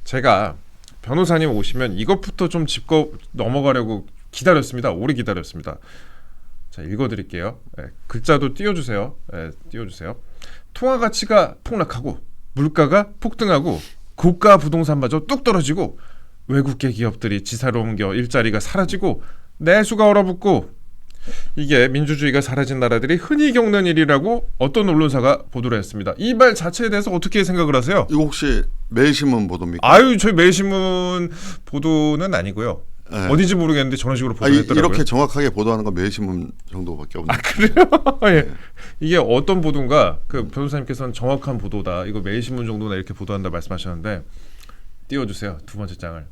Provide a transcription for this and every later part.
제가 변호사님 오시면 이것부터 좀 짚고 넘어가려고 기다렸습니다. 오래 기다렸습니다. 자, 읽어드릴게요. 글자도 띄워주세요. 띄워주세요. 통화 가치가 폭락하고 물가가 폭등하고 고가 부동산마저 뚝 떨어지고 외국계 기업들이 지사로 옮겨 일자리가 사라지고 내수가 얼어붙고 이게 민주주의가 사라진 나라들이 흔히 겪는 일이라고 어떤 언론사가 보도를 했습니다. 이 말 자체에 대해서 어떻게 생각을 하세요? 이거 혹시 매일신문 보도입니까? 아유, 저희 매일신문 보도는 아니고요. 네. 어디지 모르겠는데 저런 식으로 보도했더라고요. 이렇게 정확하게 보도하는 건 매일신문 정도밖에 없네요. 아, 그래요? 예. 이게 어떤 보도인가? 그 변호사님께서는 정확한 보도다. 이거 매일신문 정도나 이렇게 보도한다 말씀하셨는데 띄워주세요. 두 번째 장을.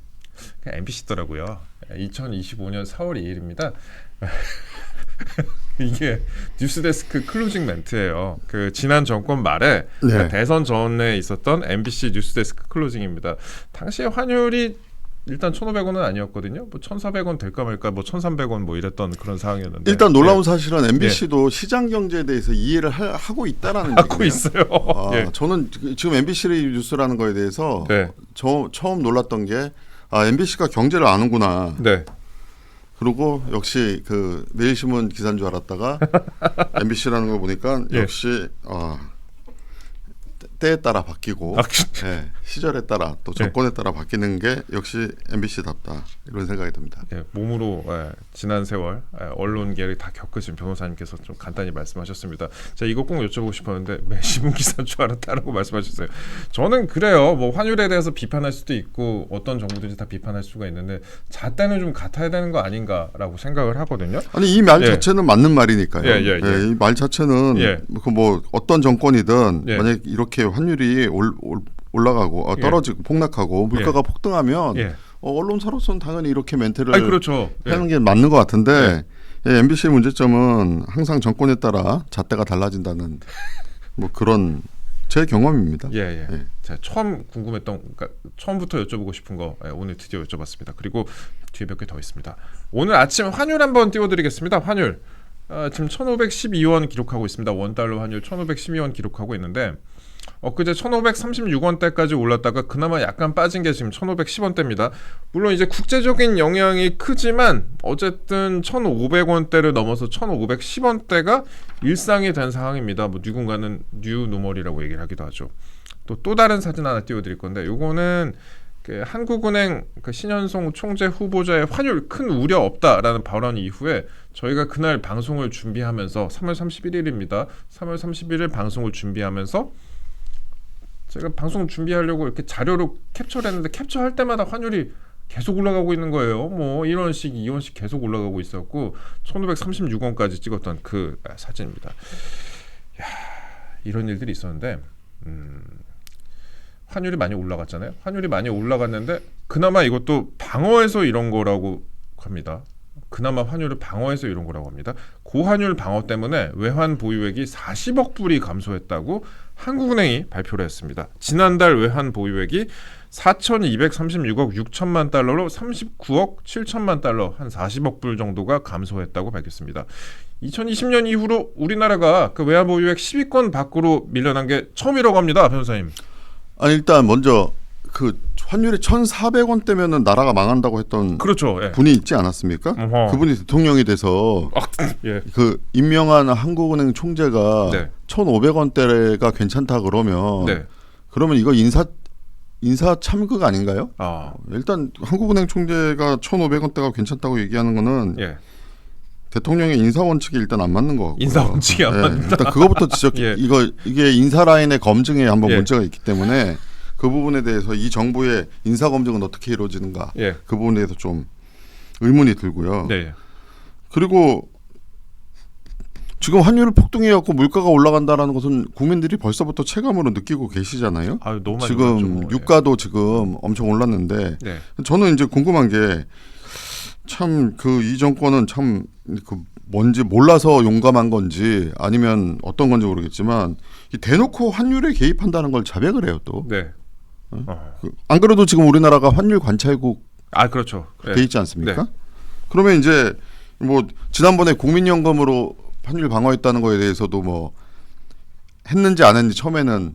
그냥 MBC더라고요. 2025년 4월 2일입니다. 이게 뉴스데스크 클로징 멘트예요. 그 지난 정권 말에 그러니까 대선 전에 있었던 MBC 뉴스데스크 클로징입니다. 당시에 환율이 일단 1,500원은 아니었거든요. 뭐 1,400원 될까 말까, 뭐 1,300원 뭐 이랬던 그런 상황이었는데. 일단 놀라운 사실은 MBC도 시장 경제에 대해서 이해를 하고 있다라는 하고 얘기네요. 있어요. 저는 지금 MBC 뉴스라는 거에 대해서 처음 놀랐던 게 MBC가 경제를 아는구나. 네. 그리고 역시 그 매일신문 기사인 줄 알았다가 MBC라는 걸 보니까 역시 때에 따라 바뀌고 시절에 따라 또 정권에 따라 바뀌는 게 역시 MBC답다 이런 생각이 듭니다. 몸으로 지난 세월 언론계를 다 겪으신 변호사님께서 좀 간단히 말씀하셨습니다. 제가 이거 꼭 여쭤보고 싶었는데 매신문 기사인 줄 알았다라고 말씀하셨어요. 저는 그래요. 뭐 환율에 대해서 비판할 수도 있고 어떤 정부든지 다 비판할 수가 있는데 잣대는 좀 같아야 되는 거 아닌가라고 생각을 하거든요. 아니 이 말 자체는 맞는 말이니까요. 이 말 자체는 뭐 어떤 정권이든 만약 이렇게 환율이 올라가고 떨어지고 폭락하고 물가가 폭등하면 언론사로서는 당연히 이렇게 멘트를 하는 게 맞는 것 같은데 MBC의 문제점은 항상 정권에 따라 잣대가 달라진다는 뭐 그런 제 경험입니다. 제가 처음 궁금했던, 그러니까 처음부터 여쭤보고 싶은 거 오늘 드디어 여쭤봤습니다. 그리고 뒤에 몇 개 더 있습니다. 오늘 아침 환율 한번 띄워드리겠습니다. 환율 지금 1,512원 기록하고 있습니다. 원달러 환율 1,512원 기록하고 있는데 엊그제 1,536원대까지 올랐다가 그나마 약간 빠진 게 지금 1,510원대입니다. 물론 이제 국제적인 영향이 크지만 어쨌든 1,500원대를 넘어서 1,510원대가 일상이 된 상황입니다. 뭐 누군가는 뉴 노멀이라고 얘기를 하기도 하죠. 또 다른 사진 하나 띄워드릴 건데 요거는 그 한국은행 그 신현송 총재 후보자의 환율 큰 우려 없다라는 발언 이후에 저희가 그날 방송을 준비하면서 3월 31일입니다. 3월 31일 방송을 준비하면서 제가 방송 준비하려고 이렇게 자료로 캡처를 했는데 캡처할 때마다 환율이 계속 올라가고 있는 거예요. 뭐 1원씩 2원씩 계속 올라가고 있었고 1,536원까지 찍었던 그 사진입니다. 이런 일들이 있었는데 환율이 많이 올라갔잖아요. 환율이 많이 올라갔는데 그나마 이것도 방어해서 이런 거라고 합니다. 그나마 환율을 방어해서 이런 거라고 합니다. 고환율 방어 때문에 외환 보유액이 40억 불이 감소했다고 한국은행이 발표를 했습니다. 지난달 외환 보유액이 4,236억 6천만 달러로 39억 7천만 달러, 한 40억 불 정도가 감소했다고 밝혔습니다. 2020년 이후로 우리나라가 그 외환 보유액 10위권 밖으로 밀려난 게 처음이라고 합니다. 변호사님. 아니 일단 먼저 그 환율이 1,400원대면은 나라가 망한다고 했던 분이 있지 않았습니까? 그분이 대통령이 돼서 그 임명한 한국은행 총재가 1,500원대가 괜찮다 그러면 그러면 이거 인사 참극 아닌가요? 일단 한국은행 총재가 1,500원대가 괜찮다고 얘기하는 거는 대통령의 인사 원칙이 일단 안 맞는 거 같고요. 인사 원칙이 안 맞는다. 일단 그거부터 지적. 이게 인사 라인의 검증에 한번 문제가 있기 때문에 그 부분에 대해서 이 정부의 인사 검증은 어떻게 이루어지는가 그 부분에 대해서 좀 의문이 들고요. 그리고 지금 환율이 폭등해갖고 물가가 올라간다라는 것은 국민들이 벌써부터 체감으로 느끼고 계시잖아요. 너무 많이 지금 올랐죠. 유가도 지금 엄청 올랐는데 저는 이제 궁금한 게 참 그 이 정권은 참 그 뭔지 몰라서 용감한 건지 아니면 어떤 건지 모르겠지만 대놓고 환율에 개입한다는 걸 자백을 해요 또. 안 그래도 지금 우리나라가 환율 관찰국 돼 있지 않습니까? 그러면 이제 뭐 지난번에 국민연금으로 환율 방어했다는 거에 대해서도 뭐 했는지 안 했는지 처음에는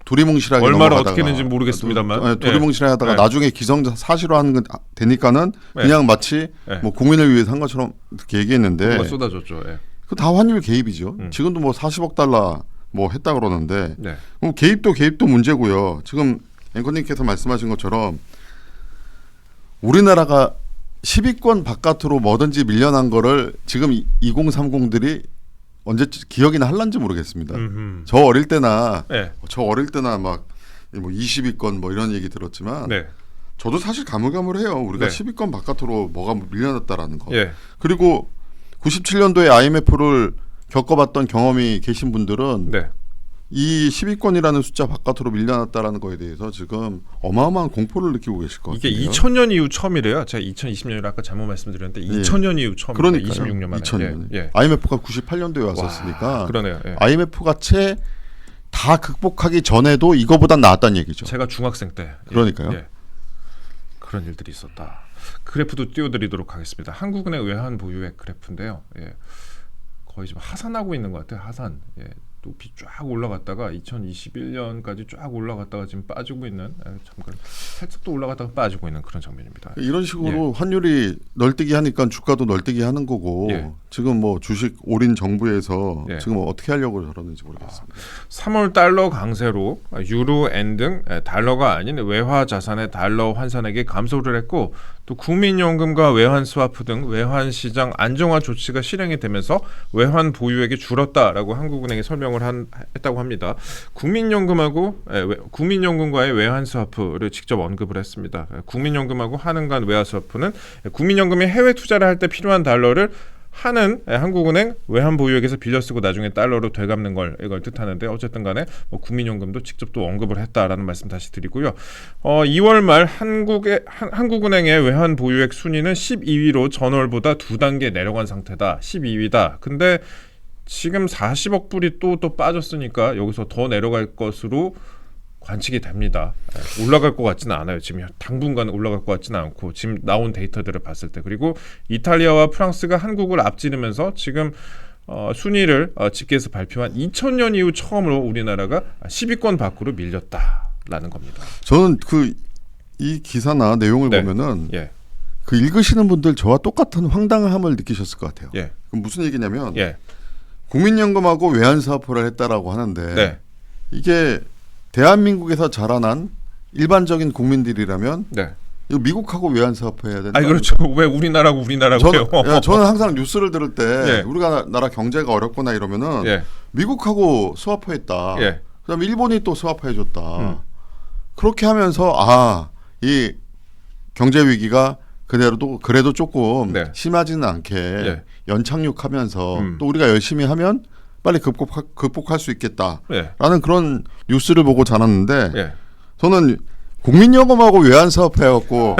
두리뭉실하게 얼마나 넘어가다가 어떻게 했는지 모르겠습니다만 두리뭉실하다가 나중에 기정사실화하는 건 되니까는 그냥 마치 뭐 국민을 위해서 한 것처럼 이렇게 얘기했는데 쏟아졌죠. 그 다 환율 개입이죠. 지금도 뭐 40억 달러 뭐 했다 그러는데 개입도 문제고요. 지금 앵커님께서 말씀하신 것처럼 우리나라가 10위권 바깥으로 뭐든지 밀려난 거를 지금 2030들이 언제 기억이나 할란지 모르겠습니다. 저 어릴 때나 막 뭐 20위권 뭐 이런 얘기 들었지만 저도 사실 가물가물해요. 우리가 10위권 바깥으로 뭐가 밀려났다라는 거. 그리고 97년도에 IMF를 겪어봤던 경험이 계신 분들은 이 10위권이라는 숫자 바깥으로 밀려났다라는 거에 대해서 지금 어마어마한 공포를 느끼고 계실 것 같아요. 이게 2000년 이후 처음이래요. 제가 2020년이라 아까 잘못 말씀드렸는데 2000년 이후 처음입니다. 26년 만에. 2000년. IMF가 98년도에 왔었으니까. 와, 그러네요. IMF가 채 다 극복하기 전에도 이거보단 나았다는 얘기죠. 제가 중학생 때. 그러니까요. 그런 일들이 있었다. 그래프도 띄워드리도록 하겠습니다. 한국은행 외환 보유액 그래프인데요. 거의 지금 하산하고 있는 것 같아요. 하산. 높이 쫙 올라갔다가 2021년까지 쫙 올라갔다가 지금 빠지고 있는 잠깐 살짝 또 올라갔다가 빠지고 있는 그런 장면입니다. 이런 식으로 환율이 널뛰기 하니까 주가도 널뛰기 하는 거고 지금 뭐 주식 올인 정부에서 지금 어떻게 하려고 저러는지 모르겠습니다. 3월 달러 강세로 유로, 엔 등 달러가 아닌 외화 자산의 달러 환산액이 감소를 했고 또 국민연금과 외환 스와프 등 외환 시장 안정화 조치가 실행이 되면서 외환 보유액이 줄었다라고 한국은행이 설명을 했다고 합니다. 국민연금과의 외환 스와프를 직접 언급을 했습니다. 국민연금하고 한은간 외환 스와프는 국민연금이 해외 투자를 할 때 필요한 달러를 하는 한국은행 외환 보유액에서 빌려 쓰고 나중에 달러로 되갚는 이걸 뜻하는데 어쨌든 간에 뭐 국민연금도 직접 또 언급을 했다라는 말씀 다시 드리고요. 2월 말 한국은행의 외환 보유액 순위는 12위로 전월보다 2단계 내려간 상태다. 12위다. 근데 지금 40억 불이 또 빠졌으니까 여기서 더 내려갈 것으로 관측이 됩니다. 올라갈 것 같지는 않아요. 지금 당분간 올라갈 것 같지는 않고 지금 나온 데이터들을 봤을 때 그리고 이탈리아와 프랑스가 한국을 앞지르면서 지금 순위를 집계해서 발표한 2000년 이후 처음으로 우리나라가 10위권 밖으로 밀렸다라는 겁니다. 저는 이 기사나 내용을 보면은 그 읽으시는 분들 저와 똑같은 황당함을 느끼셨을 것 같아요. 그럼 무슨 얘기냐면 국민연금하고 외환사업을 했다라고 하는데 이게 대한민국에서 자라난 일반적인 국민들이라면 이거 미국하고 외환사업해야 된다. 그렇죠. 왜 우리나라고요? 저는 항상 뉴스를 들을 때 우리가 나라 경제가 어렵거나 이러면은 미국하고 스와프했다. 그다음에 일본이 또 스와프해줬다. 그렇게 하면서 이 경제 위기가 그래도 조금 심하지는 않게 연착륙하면서 또 우리가 열심히 하면 빨리 극복할 수 있겠다라는 그런 뉴스를 보고 자랐는데 저는 국민연금하고 외환사업 해갖고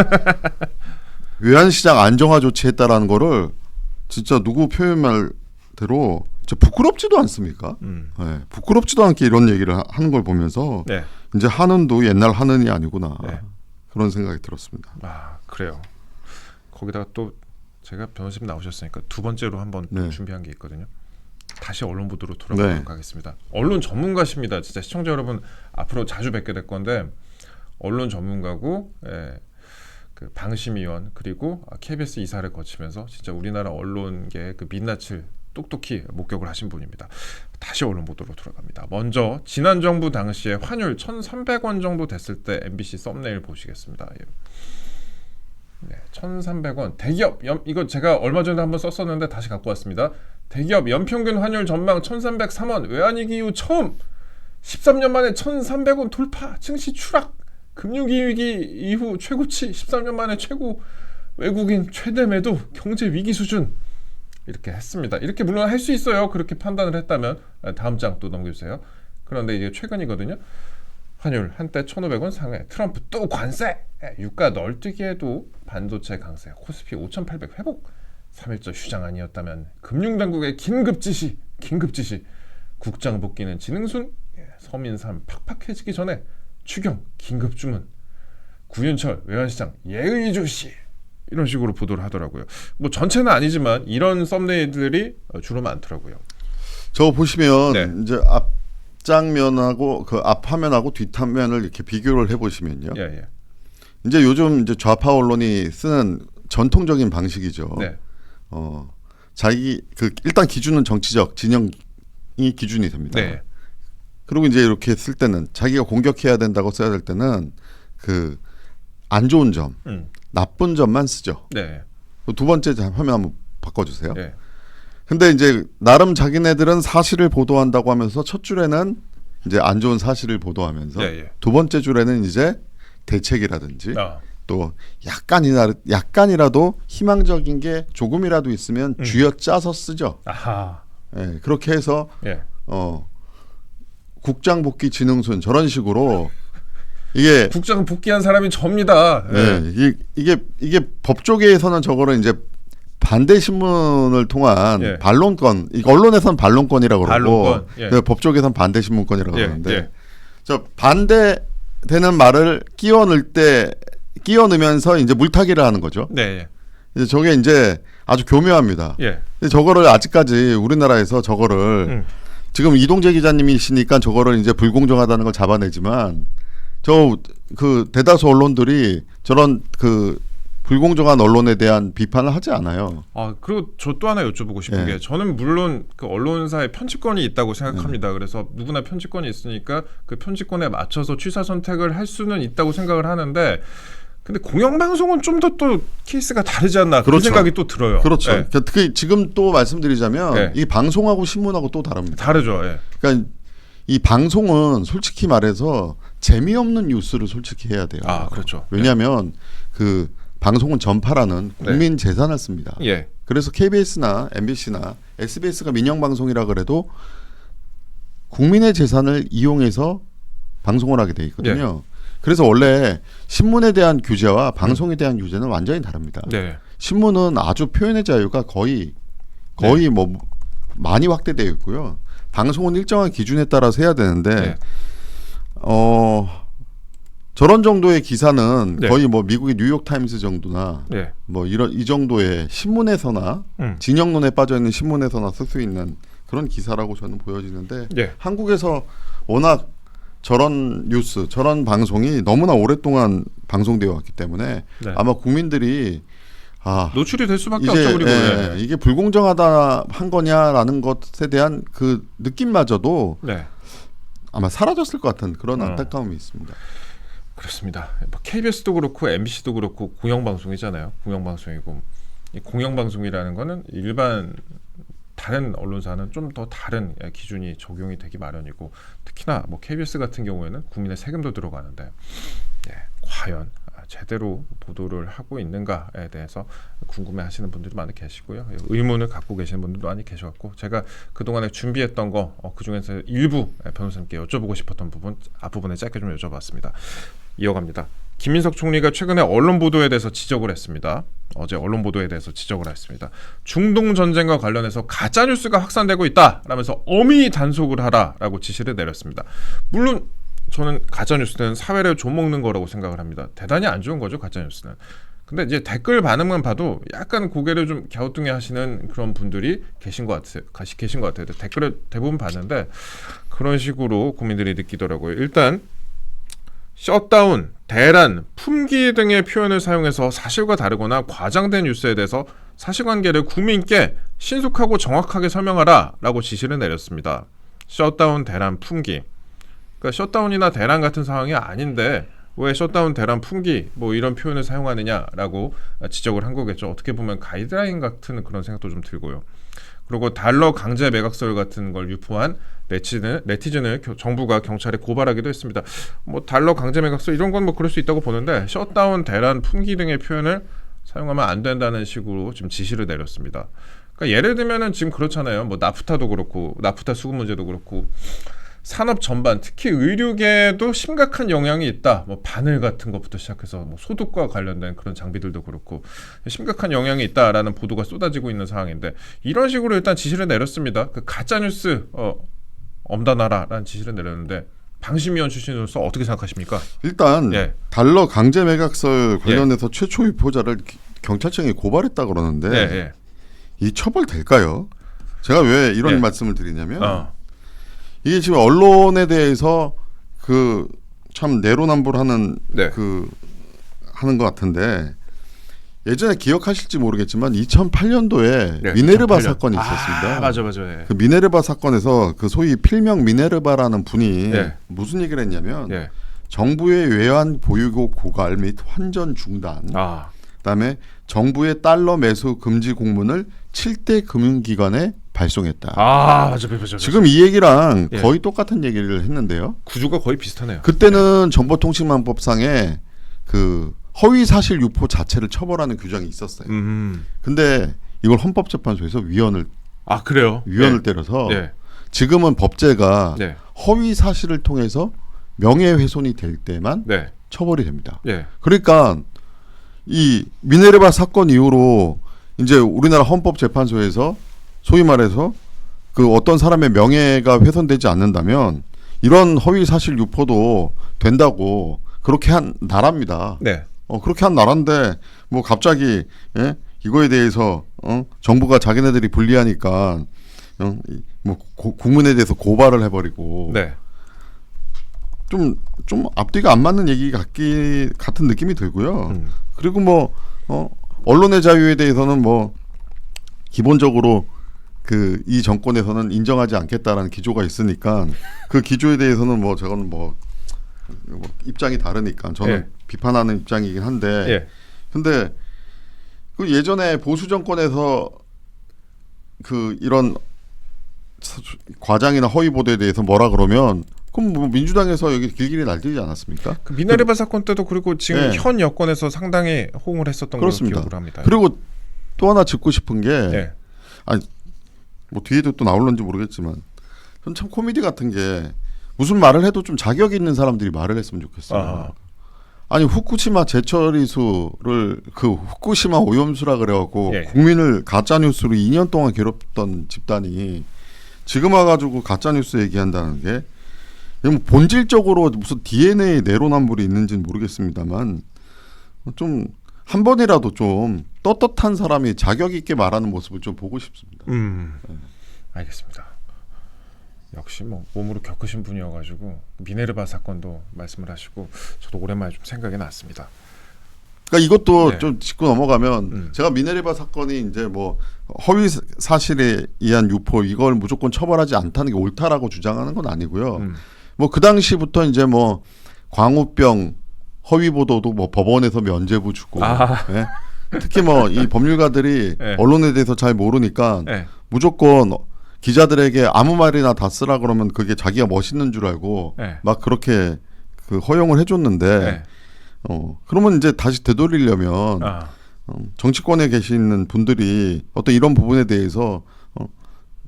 외환시장 안정화 조치했다라는 거를 진짜 누구 표현 말대로 부끄럽지도 않습니까? 부끄럽지도 않게 이런 얘기를 하는 걸 보면서 이제 한은도 옛날 한은이 아니구나 그런 생각이 들었습니다. 그래요. 거기다가 또 제가 변호사님 나오셨으니까 두 번째로 한번 준비한 게 있거든요. 다시 언론 보도로 돌아가도록 하겠습니다. 언론 전문가십니다. 진짜 시청자 여러분 앞으로 자주 뵙게 될 건데 언론 전문가고 그 방심위원 그리고 KBS 이사를 거치면서 진짜 우리나라 언론계의 그 민낯을 똑똑히 목격을 하신 분입니다. 다시 언론 보도로 돌아갑니다. 먼저 지난 정부 당시에 환율 1,300원 정도 됐을 때 MBC 썸네일 보시겠습니다. 1,300원 대기업 이거 제가 얼마 전에 한번 썼었는데 다시 갖고 왔습니다. 대기업 연평균 환율 전망 1,303원 외환위기 이후 처음 13년 만에 1,300원 돌파 증시 추락 금융위기 이후 최고치 13년 만에 최고 외국인 최대 매도 경제 위기 수준 이렇게 했습니다. 이렇게 물론 할 수 있어요. 그렇게 판단을 했다면 다음 장 또 넘겨주세요. 그런데 이게 최근이거든요. 환율 한때 1,500원 상회 트럼프 또 관세 유가 널뛰기에도 반도체 강세 코스피 5,800 회복 3일절 휴장 아니었다면 금융당국의 긴급 지시 국장 복귀는 진흥순 서민 삶 팍팍해지기 전에 추경 긴급 주문 구윤철 외환시장 예의 주시 이런 식으로 보도를 하더라고요. 뭐 전체는 아니지만 이런 썸네일들이 주로 많더라고요. 저거 보시면 이제 앞장면하고 그 앞화면하고 뒷화면을 이렇게 비교를 해보시면요. 예, 예. 이제 요즘 이제 좌파 언론이 쓰는 전통적인 방식이죠. 네. 자기 그 일단 기준은 정치적 진영이 기준이 됩니다. 네. 그리고 이제 이렇게 쓸 때는 자기가 공격해야 된다고 써야 될 때는 그 안 좋은 점, 나쁜 점만 쓰죠. 네. 두 번째 화면 한번 바꿔주세요. 네. 근데 이제 나름 자기네들은 사실을 보도한다고 하면서 첫 줄에는 이제 안 좋은 사실을 보도하면서 두 번째 줄에는 이제 대책이라든지 또 약간이라도 희망적인 게 조금이라도 있으면 쥐어짜서 쓰죠. 아하. 예, 그렇게 해서 국장복귀진흥소는 저런 식으로 이게 국장 복귀한 사람이 접니다. 네, 이게 법조계에서는 저거를 이제 반대 신문을 통한 반론권, 언론에서는 반론권이라고 그러고 법조계에서는 반대 신문권이라고 그러는데 저 반대되는 말을 끼워넣으면서 이제 물타기를 하는 거죠. 네. 이제 저게 이제 아주 교묘합니다. 근데 저거를 아직까지 우리나라에서 저거를 지금 이동재 기자님이시니까 저거를 이제 불공정하다는 걸 잡아내지만 그 대다수 언론들이 저런 그 불공정한 언론에 대한 비판을 하지 않아요. 그리고 저 또 하나 여쭤보고 싶은 게 저는 물론 그 언론사의 편집권이 있다고 생각합니다. 그래서 누구나 편집권이 있으니까 그 편집권에 맞춰서 취사 선택을 할 수는 있다고 생각을 하는데 근데 공영방송은 좀 더 또 케이스가 다르지 않나 그런 생각이 또 들어요. 그렇죠. 지금 또 말씀드리자면 이 방송하고 신문하고 또 다릅니다. 다르죠. 그러니까 이 방송은 솔직히 말해서 재미없는 뉴스를 솔직히 해야 돼요. 그렇죠. 왜냐하면 그 방송은 전파라는 국민 재산을 씁니다. 그래서 KBS나 MBC나 SBS가 민영방송이라 그래도 국민의 재산을 이용해서 방송을 하게 돼 있거든요. 그래서 원래 신문에 대한 규제와 방송에 대한 규제는 완전히 다릅니다. 신문은 아주 표현의 자유가 거의 뭐 많이 확대되어 있고요. 방송은 일정한 기준에 따라서 해야 되는데 저런 정도의 기사는 거의 뭐 미국의 뉴욕 타임스 정도나 뭐 이 정도의 신문에서나 진영론에 빠져 있는 신문에서나 쓸 수 있는 그런 기사라고 저는 보여지는데 한국에서 워낙 저런 뉴스, 저런 방송이 너무나 오랫동안 방송되어 왔기 때문에 아마 국민들이 노출이 될 수밖에 없죠. 그리고 이게 불공정하다 한 거냐라는 것에 대한 그 느낌마저도 아마 사라졌을 것 같은 그런 안타까움이 있습니다. 그렇습니다. KBS도 그렇고 MBC도 그렇고 공영방송이잖아요. 공영방송이고 이 공영방송이라는 거는 일반 다른 언론사는 좀 더 다른 기준이 적용이 되기 마련이고 특히나 뭐 KBS 같은 경우에는 국민의 세금도 들어가는데 과연 제대로 보도를 하고 있는가에 대해서 궁금해하시는 분들이 많이 계시고요. 의문을 갖고 계시는 분들도 많이 계셔갖고 제가 그동안에 준비했던 거 그중에서 일부 변호사님께 여쭤보고 싶었던 부분 앞부분에 짧게 좀 여쭤봤습니다. 이어갑니다. 김민석 총리가 최근에 언론 보도에 대해서 지적을 했습니다. 어제 언론 보도에 대해서 지적을 했습니다. 중동 전쟁과 관련해서 가짜 뉴스가 확산되고 있다라면서 엄히 단속을 하라라고 지시를 내렸습니다. 물론 저는 가짜 뉴스는 사회를 좀먹는 거라고 생각을 합니다. 대단히 안 좋은 거죠, 가짜 뉴스는. 근데 이제 댓글 반응만 봐도 약간 고개를 좀 갸우뚱해 하시는 그런 분들이 계신 것 같아요. 댓글을 대부분 봤는데 그런 식으로 국민들이 느끼더라고요. 일단 셧다운, 대란, 품귀 등의 표현을 사용해서 사실과 다르거나 과장된 뉴스에 대해서 사실관계를 국민께 신속하고 정확하게 설명하라라고 지시를 내렸습니다. 셧다운, 대란, 품귀. 그러니까 셧다운이나 대란 같은 상황이 아닌데 왜 셧다운, 대란, 품귀 뭐 이런 표현을 사용하느냐라고 지적을 한 거겠죠. 어떻게 보면 가이드라인 같은 그런 생각도 좀 들고요. 그리고 달러 강제 매각설 같은 걸 유포한 네티즌을 정부가 경찰에 고발하기도 했습니다. 뭐 달러 강제 매각설 이런 건 뭐 그럴 수 있다고 보는데 셧다운, 대란, 품귀 등의 표현을 사용하면 안 된다는 식으로 지금 지시를 내렸습니다. 그러니까 예를 들면은 지금 그렇잖아요. 뭐 나프타도 그렇고 나프타 수급 문제도 그렇고 산업 전반 특히 의료계에도 심각한 영향이 있다. 뭐 바늘 같은 것부터 시작해서 뭐 소독과 관련된 그런 장비들도 그렇고 심각한 영향이 있다라는 보도가 쏟아지고 있는 상황인데 이런 식으로 일단 지시를 내렸습니다. 그 가짜 뉴스 엄단하라라는 지시를 내렸는데 방심위원 출신으로서 어떻게 생각하십니까? 일단 달러 강제 매각설 관련해서 최초 유포자를 경찰청에 고발했다 그러는데 이 처벌 될까요? 제가 왜 이런 말씀을 드리냐면 이게 지금 언론에 대해서 그 참 내로남불하는 네. 하는 것 같은데 예전에 기억하실지 모르겠지만 2008년도에 네, 미네르바 2008년. 사건이 있었습니다. 맞아. 예. 그 미네르바 사건에서 그 소위 필명 미네르바라는 분이 예. 무슨 얘기를 했냐면 예. 정부의 외환 보유고 고갈 및 환전 중단, 그다음에 정부의 달러 매수 금지 공문을 7대 금융기관에 발송했다. 맞아. 지금 이 얘기랑 예. 거의 똑같은 얘기를 했는데요. 구조가 거의 비슷하네요. 그때는 정보통신망법상에 그 허위 사실 유포 자체를 처벌하는 규정이 있었어요. 근데 이걸 헌법재판소에서 위원을 그래요? 위원을 때려서 예. 지금은 법제가 네. 허위 사실을 통해서 명예훼손이 될 때만 네. 처벌이 됩니다. 예. 그러니까 이 미네르바 사건 이후로 이제 우리나라 헌법재판소에서 소위 말해서 그 어떤 사람의 명예가 훼손되지 않는다면 이런 허위 사실 유포도 된다고 그렇게 한 나라입니다. 네. 그렇게 한 나라인데 뭐 갑자기 이거에 대해서 정부가 자기네들이 불리하니까 뭐 국민에 대해서 고발을 해버리고 네. 좀 앞뒤가 안 맞는 얘기 같은 느낌이 들고요. 그리고 뭐 언론의 자유에 대해서는 뭐 기본적으로 이 정권에서는 인정하지 않겠다라는 기조가 있으니까 그 기조에 대해서는 뭐 저건 뭐 입장이 다르니까 저는 예. 비판하는 입장이긴 한데 예. 근데 그 예전에 보수 정권에서 그 이런 과장이나 허위 보도에 대해서 뭐라 그러면 그럼 뭐 민주당에서 여기 길길이 날뛰지 않았습니까? 그 미네르바 사건 때도 그리고 지금 예. 현 여권에서 상당히 호응을 했었던 걸로 그렇습니다. 기억을 합니다. 그리고 또 하나 짚고 싶은 게 예. 아니 뭐 뒤에도 또 나올는지 모르겠지만 전 참 코미디 같은 게 무슨 말을 해도 좀 자격 있는 사람들이 말을 했으면 좋겠어요. 아니 후쿠시마 재처리수를 그 후쿠시마 오염수라 그래갖고 예. 국민을 가짜 뉴스로 2년 동안 괴롭던 집단이 지금 와가지고 가짜 뉴스 얘기한다는 게 뭐 본질적으로 무슨 DNA 내로남불이 있는지는 모르겠습니다만 좀 한 번이라도 좀 떳떳한 사람이 자격 있게 말하는 모습을 좀 보고 싶습니다. 알겠습니다. 역시 뭐 몸으로 겪으신 분이어가지고 미네르바 사건도 말씀을 하시고 저도 오랜만에 좀 생각이 났습니다. 그러니까 이것도 네. 좀 짚고 넘어가면 제가 미네르바 사건이 이제 뭐 허위 사실에 의한 유포 이걸 무조건 처벌하지 않다는 게 옳다라고 주장하는 건 아니고요. 뭐 그 당시부터 이제 뭐 광우병 허위 보도도 뭐 법원에서 면죄부 주고 예? 특히 뭐 이 법률가들이 네. 언론에 대해서 잘 모르니까 네. 무조건 기자들에게 아무 말이나 다 쓰라 그러면 그게 자기가 멋있는 줄 알고 네. 막 그렇게 그 허용을 해줬는데 네. 그러면 이제 다시 되돌리려면 정치권에 계시는 분들이 어떤 이런 부분에 대해서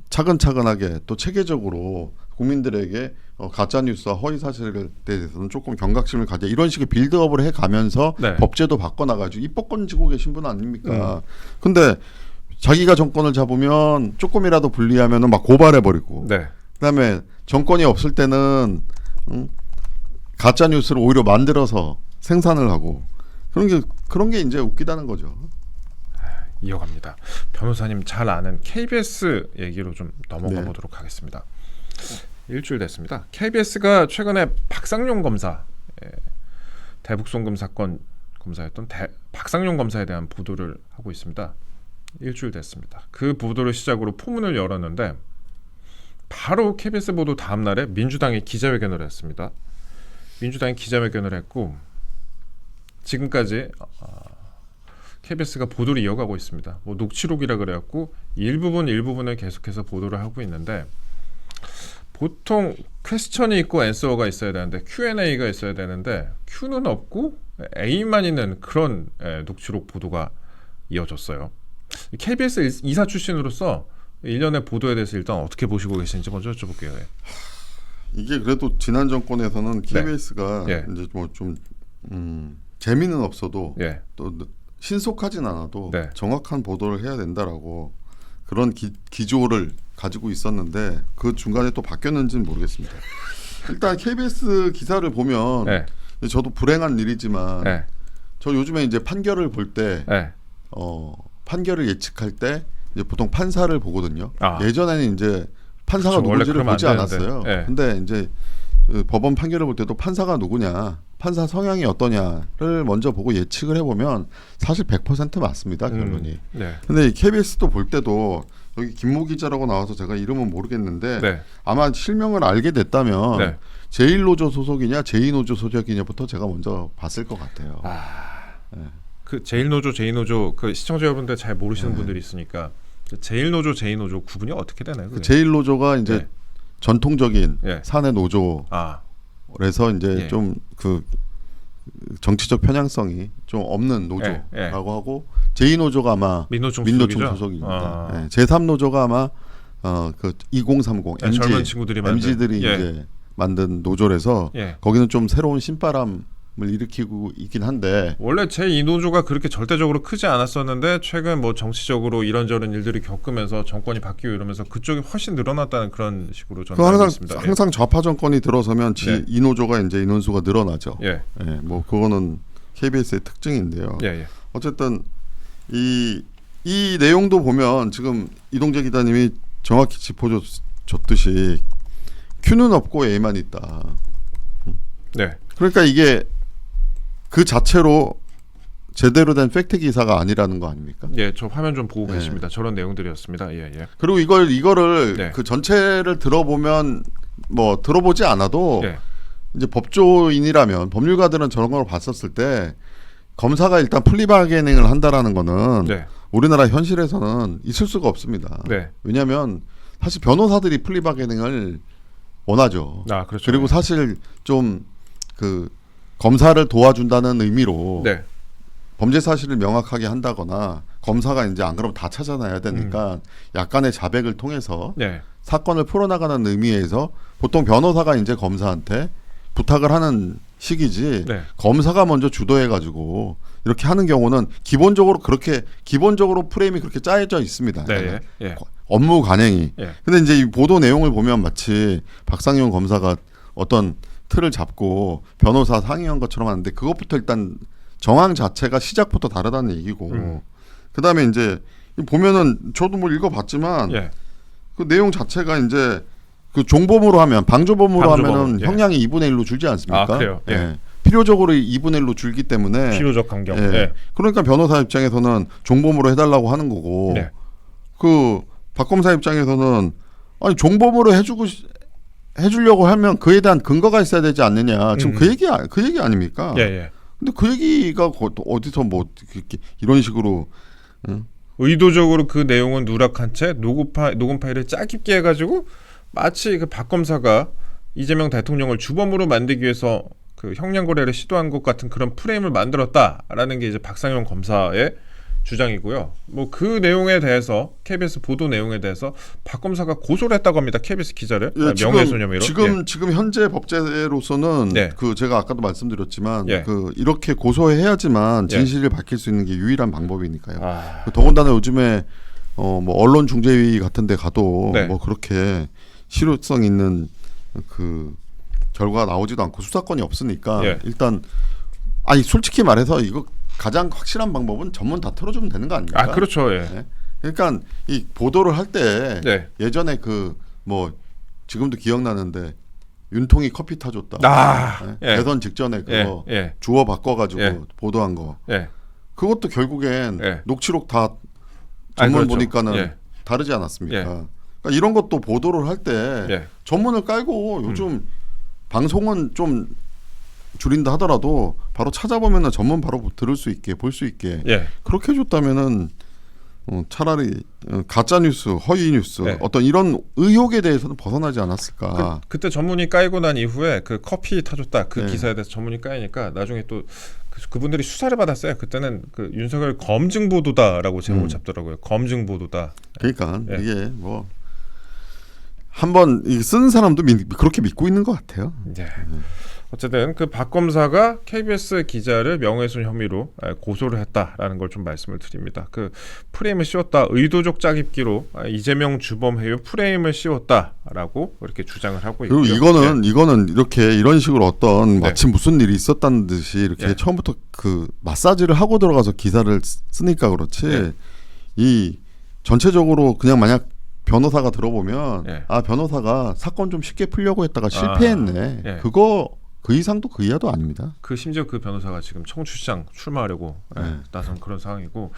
차근차근하게 또 체계적으로 국민들에게 가짜 뉴스와 허위 사실에 대해서는 조금 경각심을 가져 이런 식의 빌드업을 해가면서 네. 법제도 바꿔나가지고 입법권 쥐고 계신 분 아닙니까? 근데 자기가 정권을 잡으면 조금이라도 불리하면은 막 고발해버리고, 네. 그다음에 정권이 없을 때는 가짜 뉴스를 오히려 만들어서 생산을 하고 그런 게 이제 웃기다는 거죠. 이어갑니다. 변호사님 잘 아는 KBS 얘기로 좀 넘어가 네. 보도록 하겠습니다. 일주일 됐습니다. KBS가 최근에 박상용 검사, 대북송금 사건 검사였던 박상용 검사에 대한 보도를 하고 있습니다. 일주일 됐습니다. 그 보도를 시작으로 포문을 열었는데 바로 KBS 보도 다음 날에 민주당이 기자회견을 했습니다. 민주당이 기자회견을 했고 지금까지 KBS가 보도를 이어가고 있습니다. 뭐 녹취록이라 그래갖고 일부분을 계속해서 보도를 하고 있는데 보통 퀘스천이 있고 앤서가 있어야 되는데 Q&A가 있어야 되는데 Q는 없고 A만 있는 그런 녹취록 보도가 이어졌어요. KBS 이사 출신으로서 일련의 보도에 대해서 일단 어떻게 보시고 계신지 먼저 여쭤볼게요. 이게 그래도 지난 정권에서는 KBS가 네. 이제 뭐 좀 재미는 없어도 예. 또 신속하진 않아도 네. 정확한 보도를 해야 된다라고 그런 기조를 가지고 있었는데 그 중간에 또 바뀌었는지는 모르겠습니다. 일단 KBS 기사를 보면 네. 저도 불행한 일이지만 네. 저 요즘에 이제 판결을 볼 때 네. 판결을 예측할 때 이제 보통 판사를 보거든요. 아. 예전에는 이제 판사가 그렇죠. 누군지를 보지 되는데. 않았어요. 예. 근데 이제 그 법원 판결을 볼 때도 판사가 누구냐, 판사 성향이 어떠냐를 먼저 보고 예측을 해보면 사실 100% 맞습니다, 결론이. 네. 근데 KBS도 볼 때도 여기 김모 기자라고 나와서 제가 이름은 모르겠는데 네. 아마 실명을 알게 됐다면 네. 제1노조 소속이냐 제2노조 소속이냐부터 제가 먼저 봤을 것 같아요. 네. 그 제1노조, 제2노조 그 시청자 여러분들 잘 모르시는 분들이 있으니까 그 제1노조, 제2노조 구분이 어떻게 되나요? 그 제1노조가 이제 네. 전통적인 예. 사내 노조. 그래서 이제 예. 좀 그 정치적 편향성이 좀 없는 노조라고 예. 하고 제2노조가 아마 민노총 소속입니다. 예. 제3노조가 아마 그 2030 네, 젊은 친구들이 만든. MZ들이 예. 이제 만든 노조라서 예. 거기는 좀 새로운 신바람을 일으키고 있긴 한데 원래 제2노조가 그렇게 절대적으로 크지 않았었는데 최근 뭐 정치적으로 이런저런 일들이 겪으면서 정권이 바뀌고 이러면서 그쪽이 훨씬 늘어났다는 그런 식으로 저는 알고 있습니다. 항상 좌파 정권이 들어서면 네. 이 노조가 이제 인원수가 늘어나죠. 예. 예, 뭐 그거는 KBS의 특징인데요. 예. 어쨌든 이 내용도 보면 지금 이동재 기자님이 정확히 짚어줬듯이 Q는 없고 A만 있다. 네. 그러니까 이게 그 자체로 제대로 된 팩트 기사가 아니라는 거 아닙니까? 예, 저 화면 좀 보고 네. 계십니다. 저런 내용들이었습니다. 예. 그리고 이거를 네. 그 전체를 들어보면 뭐 들어보지 않아도 예. 이제 법조인이라면 법률가들은 저런 걸 봤었을 때 검사가 일단 플리바게닝을 한다라는 거는 네. 우리나라 현실에서는 있을 수가 없습니다. 네. 왜냐하면 사실 변호사들이 플리바게닝을 원하죠. 그렇죠. 그리고 사실 좀 그 검사를 도와준다는 의미로 네. 범죄 사실을 명확하게 한다거나 검사가 이제 안 그러면 다 찾아놔야 되니까 약간의 자백을 통해서 네. 사건을 풀어나가는 의미에서 보통 변호사가 이제 검사한테 부탁을 하는 식이지 네. 검사가 먼저 주도해가지고 이렇게 하는 경우는 기본적으로 프레임이 그렇게 짜여져 있습니다. 네. 예. 업무 관행이. 예. 근데 이제 이 보도 내용을 보면 마치 박상용 검사가 어떤 틀을 잡고 변호사 상의한 것처럼 하는데 그것부터 일단 정황 자체가 시작부터 다르다는 얘기고 그다음에 이제 보면은 저도 뭐 읽어봤지만 예. 그 내용 자체가 이제 그 종범으로 하면 방조범으로 하면은 예. 형량이 2분의 1로 줄지 않습니까? 그래요? 예. 필요적으로 2분의 1로 줄기 때문에 필요적 강경. 예. 예. 그러니까 변호사 입장에서는 종범으로 해달라고 하는 거고 네. 그 박 검사 입장에서는 아니 종범으로 해주려고 하면 그에 대한 근거가 있어야 되지 않느냐. 지금 그 얘기 아닙니까? 예. 근데 그 얘기가 어디서 뭐 이런 식으로 의도적으로 그 내용은 누락한 채 녹음 파일을 짜깁게 해가지고 마치 그 박 검사가 이재명 대통령을 주범으로 만들기 위해서 그 형량 고래를 시도한 것 같은 그런 프레임을 만들었다라는 게 이제 박상용 검사의 주장이고요. 뭐 그 내용에 대해서 KBS 보도 내용에 대해서 박 검사가 고소를 했다고 합니다. KBS 기자를 명예훼손 혐의로. 지금 현재 법제로서는 네. 그 제가 아까도 말씀드렸지만 예. 그 이렇게 고소해야지만 예. 진실을 밝힐 수 있는 게 유일한 방법이니까요. 더군다나 요즘에 뭐 언론 중재위 같은데 가도 네. 뭐 그렇게 실효성 있는 그 결과가 나오지도 않고 수사권이 없으니까 예. 일단 아니 솔직히 말해서 이거 가장 확실한 방법은 전문 다 털어주면 되는 거 아닙니까? 그렇죠. 예. 네? 그러니까 이 보도를 할 때 네. 예전에 그 뭐 지금도 기억나는데 윤통이 커피 타줬다. 예. 대선 직전에 그거 예. 주어 바꿔가지고 예. 보도한 거. 예. 그것도 결국엔 예. 녹취록 다 전문 그렇죠. 보니까는 예. 다르지 않았습니까? 예. 그러니까 이런 것도 보도를 할 때 예. 전문을 깔고 요즘 방송은 좀 줄인다 하더라도 바로 찾아보면은 전문 바로 들을 수 있게 볼 수 있게 예. 그렇게 해줬다면은 차라리 가짜 뉴스, 허위 뉴스 네. 어떤 이런 의혹에 대해서는 벗어나지 않았을까. 그때 전문이 까이고 난 이후에 그 커피 타줬다 그 네. 기사에 대해서 전문이 까이니까 나중에 또 그분들이 수사를 받았어요. 그때는 그 윤석열 검증 보도다라고 제목을 잡더라고요. 검증 보도다. 그러니까 예. 이게 뭐 한번 쓴 사람도 그렇게 믿고 있는 것 같아요. 네. 어쨌든 그 박 검사가 KBS 기자를 명예훼손 혐의로 고소를 했다라는 걸 좀 말씀을 드립니다. 그 프레임을 씌웠다, 의도적 짜깁기로 이재명 주범 회유 프레임을 씌웠다라고 이렇게 주장을 하고 있고요. 그리고 이거는 이렇게 이런 식으로 어떤 마치 무슨 일이 있었다는 듯이 이렇게 처음부터 그 마사지를 하고 들어가서 기사를 쓰니까 그렇지. 이 전체적으로 그냥 만약 변호사가 들어보면 예. 아 변호사가 사건 좀 쉽게 풀려고 했다가 실패했네. 예. 그거 그 이상도 그 이하도 아닙니다. 그 심지어 그 변호사가 지금 청주시장 출마하려고 나선 그런 상황이고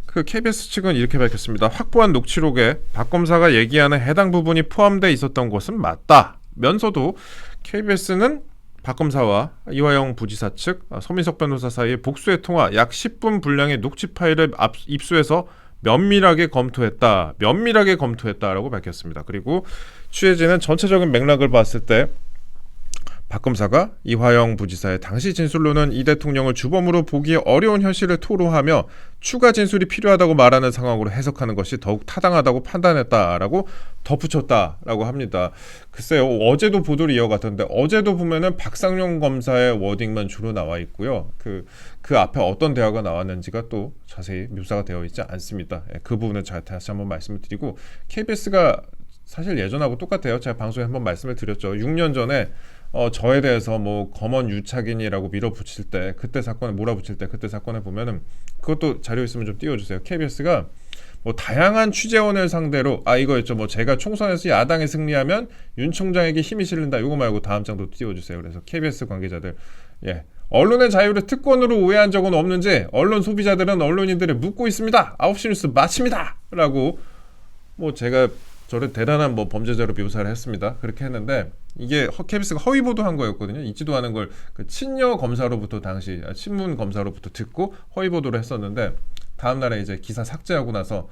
그 KBS 측은 이렇게 밝혔습니다. 확보한 녹취록에 박 검사가 얘기하는 해당 부분이 포함돼 있었던 것은 맞다면서도 KBS는 박 검사와 이화영 부지사 측, 서민석 변호사 사이의 복수의 통화 약 10분 분량의 녹취 파일을 입수해서 면밀하게 검토했다라고 밝혔습니다. 그리고 취재진은 전체적인 맥락을 봤을 때 박 검사가 이화영 부지사의 당시 진술로는 이 대통령을 주범으로 보기 어려운 현실을 토로하며 추가 진술이 필요하다고 말하는 상황으로 해석하는 것이 더욱 타당하다고 판단했다라고 덧붙였다라고 합니다. 글쎄요, 어제도 보도를 이어갔던데 어제도 보면은 박상용 검사의 워딩만 주로 나와 있고요. 그 앞에 어떤 대화가 나왔는지가 또 자세히 묘사가 되어 있지 않습니다. 그 부분은 제가 다시 한번 말씀을 드리고 KBS가 사실 예전하고 똑같아요. 제가 방송에 한번 말씀을 드렸죠. 6년 전에 저에 대해서 뭐 검언 유착인이라고 밀어붙일 때 그때 사건에 몰아붙일 때 그때 사건에 보면은 그것도 자료 있으면 좀 띄워주세요. KBS가 뭐 다양한 취재원을 상대로 이거였죠. 뭐 제가 총선에서 야당이 승리하면 윤 총장에게 힘이 실린다. 이거 말고 다음 장도 띄워주세요. 그래서 KBS 관계자들 언론의 자유를 특권으로 오해한 적은 없는지 언론 소비자들은 언론인들을 묻고 있습니다. 9시 뉴스 마칩니다. 라고 뭐 제가 저를 대단한 뭐 범죄자로 묘사를 했습니다. 그렇게 했는데 이게 KBS가 허위 보도한 거였거든요. 있지도 않은 걸 그 친여 검사로부터 당시 친문 검사로부터 듣고 허위 보도를 했었는데 다음 날에 이제 기사 삭제하고 나서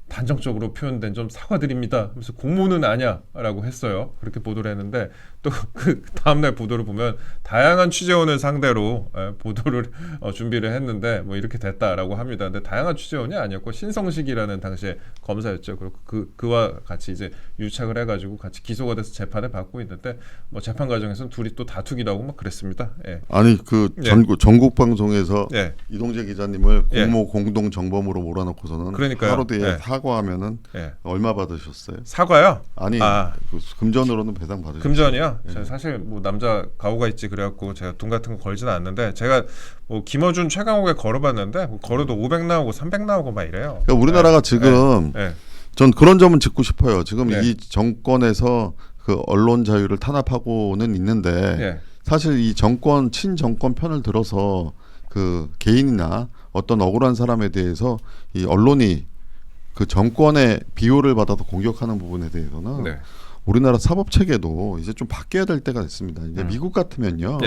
단정적으로 표현된 좀 사과드립니다. 그래서 공모는 아냐라고 했어요. 그렇게 보도를 했는데 또 그 다음날 보도를 보면 다양한 취재원을 상대로 보도를 준비를 했는데 뭐 이렇게 됐다라고 합니다. 근데 다양한 취재원이 아니었고 신성식이라는 당시에 검사였죠. 그리고 그와 같이 이제 유착을 해가지고 같이 기소가 돼서 재판을 받고 있는데 뭐 재판 과정에서는 둘이 또 다투기도 하고 막 그랬습니다. 아니 그 전국 방송에서 이동재 기자님을 공모 공동 정범으로 몰아넣고서는 그러니까요. 하루 뒤에 사과하면은 얼마 받으셨어요? 사과요? 아니 그 금전으로는 배상 받으셨어요? 금전이요? 제가 사실 뭐 남자 가오가 있지 그래갖고 제가 돈 같은 거 걸지는 않는데 제가 뭐 김어준 최강욱에 걸어봤는데 뭐 걸어도 500 나오고 300 나오고 막 이래요. 그러니까 우리나라가 지금 전 그런 점은 짚고 싶어요. 지금 이 정권에서 그 언론 자유를 탄압하고는 있는데 사실 이 정권 친정권 편을 들어서 그 개인이나 어떤 억울한 사람에 대해서 이 언론이 그 정권의 비호를 받아서 공격하는 부분에 대해서는 우리나라 사법 체계도 이제 좀 바뀌어야 될 때가 됐습니다. 이제 미국 같으면요,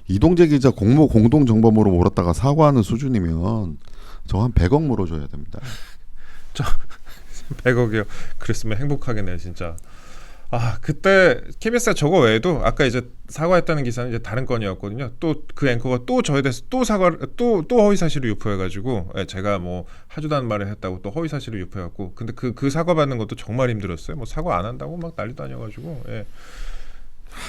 이동재 기자 공모 공동 정범으로 몰았다가 사과하는 수준이면 저 한 100억 물어줘야 됩니다. 저 100억이요. 그랬으면 행복하겠네요, 진짜. 그때 KBS가 저거 외에도 아까 이제 사과했다는 기사는 이제 다른 건이었거든요. 또 그 앵커가 또 저에 대해서 또 사과를 또 허위 사실을 유포해가지고 제가 뭐 하지도 않은 말을 했다고 또 허위 사실을 유포해갖고 근데 그 사과 받는 것도 정말 힘들었어요. 뭐 사과 안 한다고 막 난리도 아니어가지고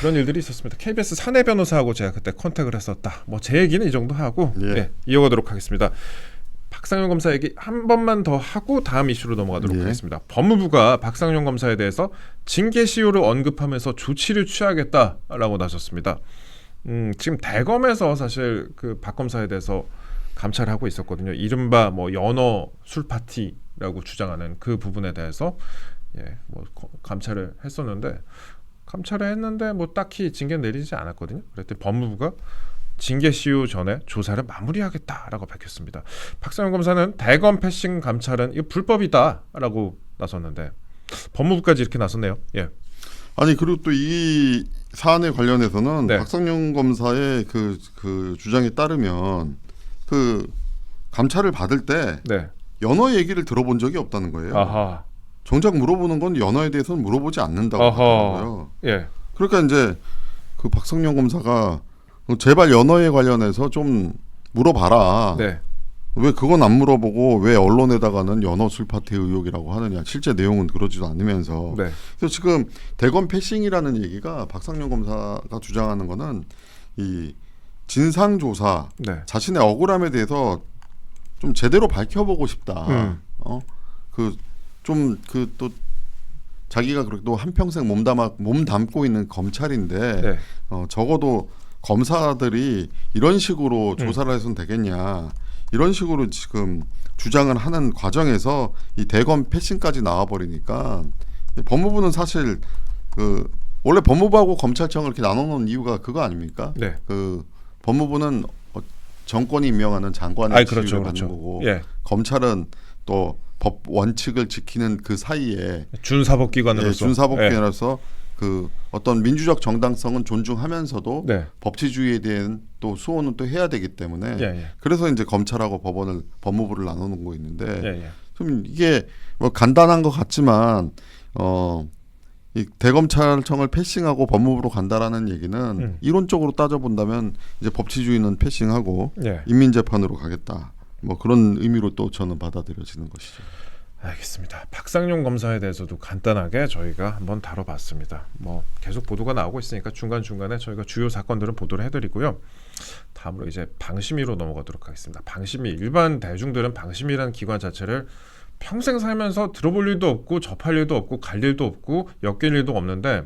그런 일들이 있었습니다. KBS 사내 변호사하고 제가 그때 컨택을 했었다. 뭐 제 얘기는 이 정도 하고 이어가도록 하겠습니다. 박상용 검사 얘기 한 번만 더 하고 다음 이슈로 넘어가도록 하겠습니다. 법무부가 박상용 검사에 대해서 징계 시효를 언급하면서 조치를 취하겠다라고 나섰습니다. 지금 대검에서 사실 그 박 검사에 대해서 감찰을 하고 있었거든요. 이른바 뭐 연어 술 파티라고 주장하는 그 부분에 대해서 뭐 감찰을 했었는데 뭐 딱히 징계 내리지 않았거든요. 그랬더니 법무부가 징계 시효 전에 조사를 마무리하겠다라고 밝혔습니다. 박상용 검사는 대검 패싱 감찰은 이거 불법이다라고 나섰는데 법무부까지 이렇게 나섰네요. 아니 그리고 또 이 사안에 관련해서는 박상용 검사의 그 주장에 따르면 그 감찰을 받을 때 연어 얘기를 들어본 적이 없다는 거예요. 정작 물어보는 건 연어에 대해서는 물어보지 않는다고 하더라고요. 그러니까 이제 그 박상용 검사가 제발 연어에 관련해서 좀 물어봐라. 왜 그건 안 물어보고 왜 언론에다가는 연어 술 파티 의혹이라고 하느냐. 실제 내용은 그러지도 않으면서. 그래서 지금 대검 패싱이라는 얘기가 박상용 검사가 주장하는 거는 이 진상조사, 자신의 억울함에 대해서 좀 제대로 밝혀보고 싶다. 또 자기가 그래도 한평생 몸 담고 있는 검찰인데 적어도 검사들이 이런 식으로 조사를 해서는 되겠냐. 이런 식으로 지금 주장을 하는 과정에서 이 대검 패싱까지 나와버리니까 법무부는 사실 그 원래 법무부하고 검찰청을 이렇게 나눠놓은 이유가 그거 아닙니까? 네. 그 법무부는 정권이 임명하는 장관의 지위를 그렇죠, 받는 거고 예. 검찰은 또 법 원칙을 지키는 그 사이에 준사법기관으로서 준사법기관으로서 그 어떤 민주적 정당성은 존중하면서도 네. 법치주의에 대한 또 수호는 또 해야 되기 때문에 예. 그래서 이제 검찰하고 법무부를 나누는 거 있는데 예. 좀 이게 뭐 간단한 것 같지만 이 대검찰청을 패싱하고 법무부로 간다라는 얘기는 이론적으로 따져본다면 이제 법치주의는 패싱하고 예. 인민재판으로 가겠다. 뭐 그런 의미로 또 저는 받아들여지는 것이죠. 알겠습니다. 박상용 검사에 대해서도 간단하게 저희가 한번 다뤄봤습니다. 뭐 계속 보도가 나오고 있으니까 중간중간에 저희가 주요 사건들은 보도를 해드리고요. 다음으로 이제 방심위로 넘어가도록 하겠습니다. 방심위, 일반 대중들은 방심위라는 기관 자체를 평생 살면서 들어볼 일도 없고 접할 일도 없고 갈 일도 없고 엮일 일도 없는데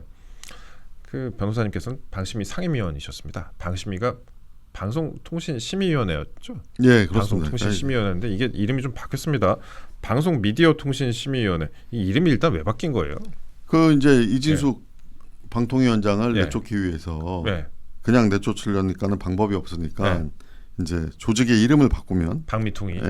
그 변호사님께서는 방심위 상임위원이셨습니다. 방심위가 방송통신심의위원회였죠? 예, 그렇습니다. 방송통신심의위원회인데 이게 이름이 좀 바뀌었습니다. 방송미디어통신심의위원회. 이 이름이 일단 왜 바뀐 거예요? 그 이제 이진숙 방통위원장을 내쫓기 위해서 그냥 내쫓으려니까는 방법이 없으니까 이제 조직의 이름을 바꾸면 방미통이.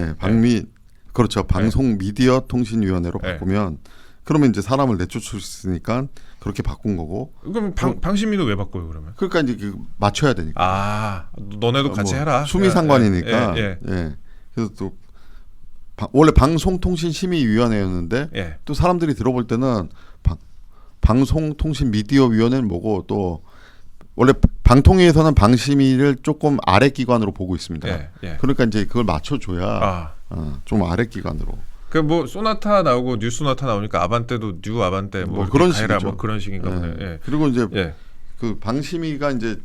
그렇죠. 방송미디어통신위원회로 바꾸면 그러면 이제 사람을 내쫓을 수 있으니까 그렇게 바꾼 거고. 그럼 방심위는 왜 바꿔요 그러면? 그러니까 이제 그 맞춰야 되니까. 아, 너네도 같이 해라. 수미상관이니까. 그래서 또 원래 방송통신심의위원회였는데 또 사람들이 들어볼 때는 방송통신미디어위원회는 뭐고 또 원래 방통위에서는 방심위를 조금 아래 기관으로 보고 있습니다. 그러니까 이제 그걸 맞춰줘야 좀 아래 기관으로. 그 뭐 소나타 나오고 뉴 소나타 나오니까 아반떼도 뉴 아반떼 뭐 그런 식이죠. 뭐 그런 식인가 보네. 그리고 이제 그 방심위가 이제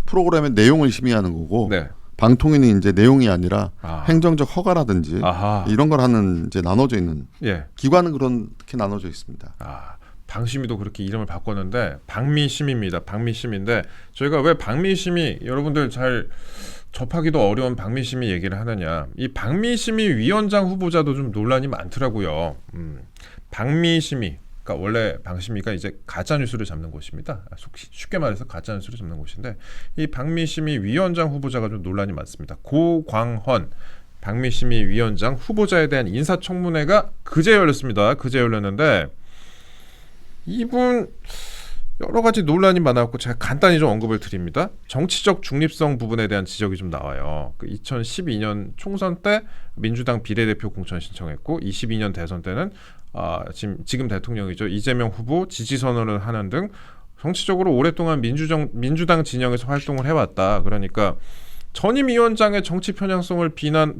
프로그램의 내용을 심의하는 거고 방통위는 이제 내용이 아니라 행정적 허가라든지 이런 걸 하는 이제 나눠져 있는 기관은 그렇게 나눠져 있습니다. 방심위도 그렇게 이름을 바꿨는데 방미심입니다. 방미심인데 저희가 왜 방미심이 여러분들 잘 접하기도 어려운 방미심이 얘기를 하느냐. 이 방미심이 위원장 후보자도 좀 논란이 많더라고요. 방미심이, 그러니까 원래 방심위가 이제 가짜 뉴스를 잡는 곳입니다. 쉽게 말해서 가짜 뉴스를 잡는 곳인데 이 방미심이 위원장 후보자가 좀 논란이 많습니다. 고광헌 방미심이 위원장 후보자에 대한 인사청문회가 그제 열렸습니다. 그제 열렸는데 이분 여러 가지 논란이 많았고 제가 간단히 좀 언급을 드립니다. 정치적 중립성 부분에 대한 지적이 좀 나와요. 그 2012년 총선 때 민주당 비례대표 공천 신청했고 22년 대선 때는 지금 대통령이죠. 이재명 후보 지지 선언을 하는 등 정치적으로 오랫동안 민주당 진영에서 활동을 해왔다. 그러니까 전임 위원장의 정치 편향성을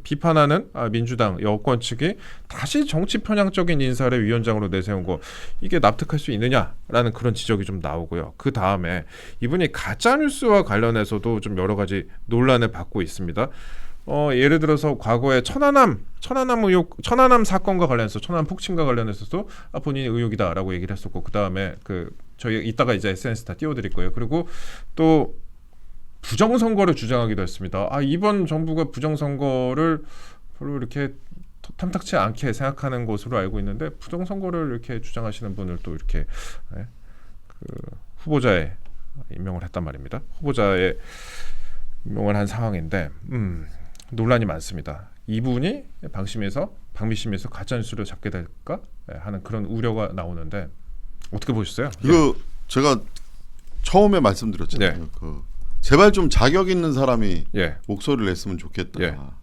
비판하는 민주당 여권 측이 다시 정치 편향적인 인사를 위원장으로 내세운 거 이게 납득할 수 있느냐라는 그런 지적이 좀 나오고요. 그 다음에 이분이 가짜 뉴스와 관련해서도 좀 여러 가지 논란을 받고 있습니다. 예를 들어서 과거에 천안함 사건과 관련해서 천안함 폭침과 관련해서도 본인이 의혹이다라고 얘기를 했었고 그 다음에 저희 이따가 이제 SNS 다 띄워드릴 거예요. 그리고 또 부정선거를 주장하기도 했습니다. 이번 정부가 부정선거를 별로 이렇게 탐탁치 않게 생각하는 것으로 알고 있는데 부정선거를 이렇게 주장하시는 분을 또 이렇게 후보자에 임명을 했단 말입니다. 후보자에 임명을 한 상황인데 논란이 많습니다. 이분이 방미심에서 가짜뉴스를 잡게 될까 하는 그런 우려가 나오는데 어떻게 보셨어요? 이거 제가 처음에 말씀드렸잖아요. 제발 좀 자격 있는 사람이 목소리를 냈으면 좋겠다.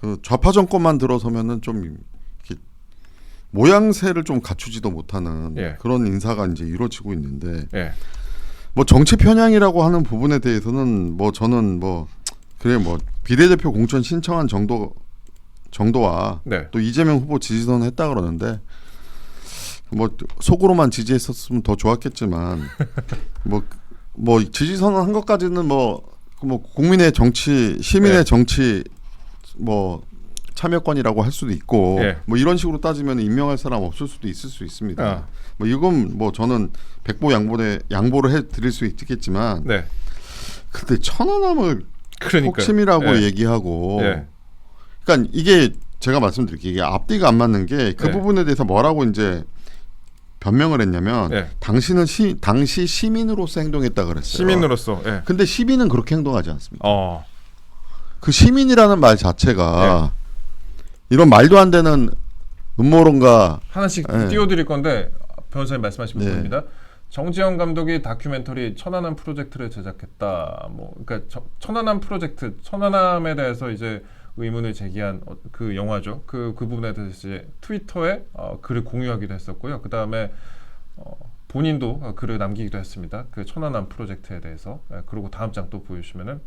그 좌파 정권만 들어서면은 좀 이렇게 모양새를 좀 갖추지도 못하는 그런 인사가 이제 이루어지고 있는데 뭐 정치 편향이라고 하는 부분에 대해서는 뭐 저는 뭐 비례대표 공천 신청한 정도와 또 이재명 후보 지지선을 했다 그러는데 뭐 속으로만 지지했었으면 더 좋았겠지만 뭐 지지선언 한 것까지는 뭐 국민의 정치, 시민의 정치 뭐 참여권이라고 할 수도 있고 뭐 이런 식으로 따지면 임명할 사람 없을 수도 있을 수 있습니다. 뭐 이건 뭐 저는 양보를 해드릴 수 있겠지만, 근데 천안함을 폭침이라고 얘기하고 그러니까 이게 제가 말씀드릴게요. 이게 앞뒤가 안 맞는 게 그 네. 부분에 대해서 뭐라고 이제 변명을 했냐면 네. 당신은 당시 시민으로서 행동했다 그랬어요. 시민으로서. 예. 근데 시민은 그렇게 행동하지 않습니다. 어. 그 시민이라는 말 자체가 네. 이런 말도 안 되는 음모론가 하나씩 네. 띄워드릴 건데 변호사님 말씀하신 네. 부분입니다. 정지영 감독이 다큐멘터리 천안함 프로젝트를 제작했다. 뭐 그러니까 천안함 프로젝트, 천안함에 대해서 이제 의문을 제기한 그 영화죠. 그 부분에 대해서 이제 트위터에 글을 공유하기도 했었고요. 그 다음에 본인도 글을 남기기도 했습니다. 그 천안함 프로젝트에 대해서. 그리고 다음 장 또 보여주시면은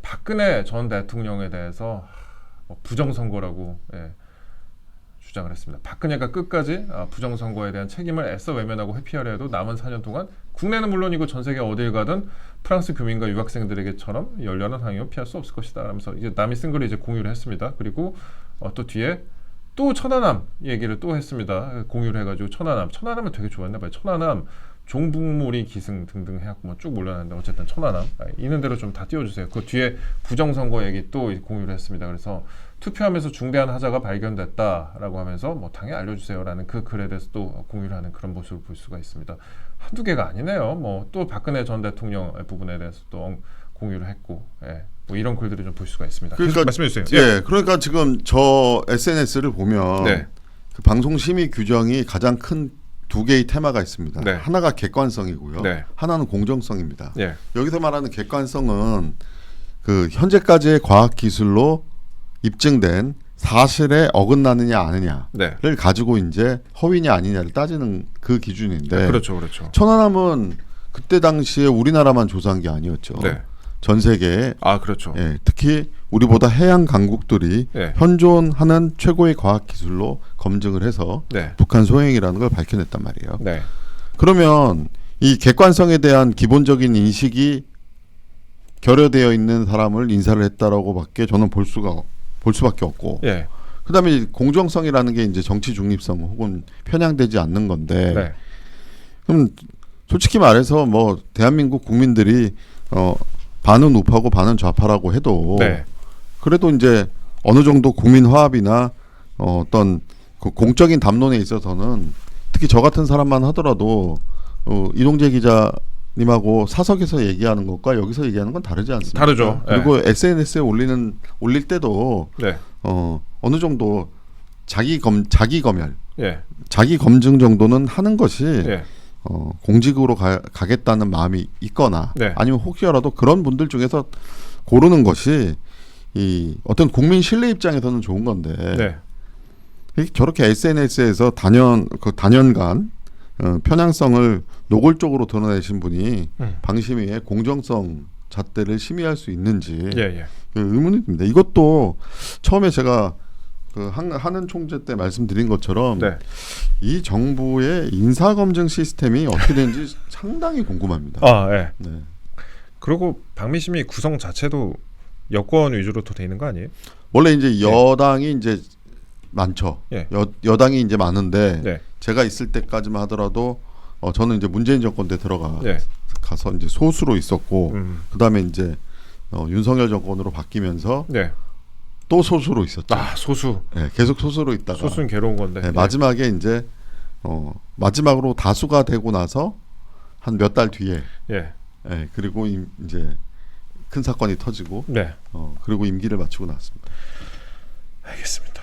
박근혜 전 대통령에 대해서 부정선거라고 주장을 했습니다. 박근혜가 끝까지 부정선거에 대한 책임을 애써 외면하고 회피하려 해도 남은 4년 동안 국내는 물론이고 전 세계 어딜 가든 프랑스 교민과 유학생들에게처럼 열렬한 항의を피할 수 없을 것이다 라면서 이제 남이 쓴 글을 이제 공유를 했습니다. 그리고 또 뒤에 또 천안함 얘기를 또 했습니다. 공유를 해가지고 천안함을 되게 좋아했나 봐요. 천안함 종북몰이 기승 등등 해갖고 뭐 쭉 몰려놨는데 어쨌든 천안함 있는 대로 좀 다 띄워주세요. 그 뒤에 부정선거 얘기 또 공유를 했습니다. 그래서 투표하면서 중대한 하자가 발견됐다라고 하면서 뭐 당에 알려주세요라는 그 글에 대해서 또 공유를 하는 그런 모습을 볼 수가 있습니다. 한두 개가 아니네요. 뭐 또 박근혜 전 대통령 부분에 대해서 또 공유를 했고, 뭐 이런 글들을 좀 볼 수가 있습니다. 그러니까 말씀해 주세요. 그러니까 지금 저 SNS를 보면 네. 그 방송 심의 규정이 가장 큰 두 개의 테마가 있습니다. 네. 하나가 객관성이고요. 네. 하나는 공정성입니다. 예. 여기서 말하는 객관성은 그 현재까지의 과학 기술로 입증된 사실에 어긋나느냐 아느냐를 네. 가지고 이제 허위냐 아니냐를 따지는 그 기준인데. 그렇죠. 천안함은 그때 당시에 우리나라만 조사한 게 아니었죠. 네. 전 세계에 그렇죠. 특히 우리보다 해양 강국들이 네. 현존하는 최고의 과학 기술로 검증을 해서 네. 북한 소행이라는 걸 밝혀냈단 말이에요. 네. 그러면 이 객관성에 대한 기본적인 인식이 결여되어 있는 사람을 인사를 했다라고밖에 저는 볼 수밖에 없고. 예. 그다음에 공정성이라는 게 이제 정치 중립성 혹은 편향되지 않는 건데. 네. 그럼 솔직히 말해서 뭐 대한민국 국민들이 반은 우파고 반은 좌파라고 해도 네. 그래도 이제 어느 정도 국민 화합이나 어떤 그 공적인 담론에 있어서는 특히 저 같은 사람만 하더라도 이동재 기자님하고 사석에서 얘기하는 것과 여기서 얘기하는 건 다르지 않습니까? 다르죠. 그리고 SNS에 올릴 때도 네. 어느 정도 자기 검열, 예. 자기 검증 정도는 하는 것이 예. 공직으로 가겠다는 마음이 있거나 네. 아니면 혹시라도 그런 분들 중에서 고르는 것이 어떤 국민 신뢰 입장에서는 좋은 건데 저렇게 SNS에서 단연간 편향성을 노골적으로 드러내신 분이 방심위의 공정성 잣대를 심의할 수 있는지 의문이 듭니다. 이것도 처음에 제가 그 한은 총재 때 말씀드린 것처럼 이 정부의 인사검증 시스템이 어떻게 되는지 상당히 궁금합니다. 네. 그리고 방미심의 구성 자체도 여권 위주로 돼 있는 거 아니에요? 원래 이제 여당이 이제 많죠. 여당이 이제 많은데 제가 있을 때까지만 하더라도 저는 이제 문재인 정권 때 가서 이제 소수로 있었고 그다음에 이제 윤석열 정권으로 바뀌면서 또 소수로 있었죠. 소수. 계속 소수로 있다가 소수는 괴로운 건데. 마지막에 이제 마지막으로 다수가 되고 나서 한 몇 달 뒤에 그리고 이제 큰 사건이 터지고 그리고 임기를 마치고 나왔습니다. 알겠습니다.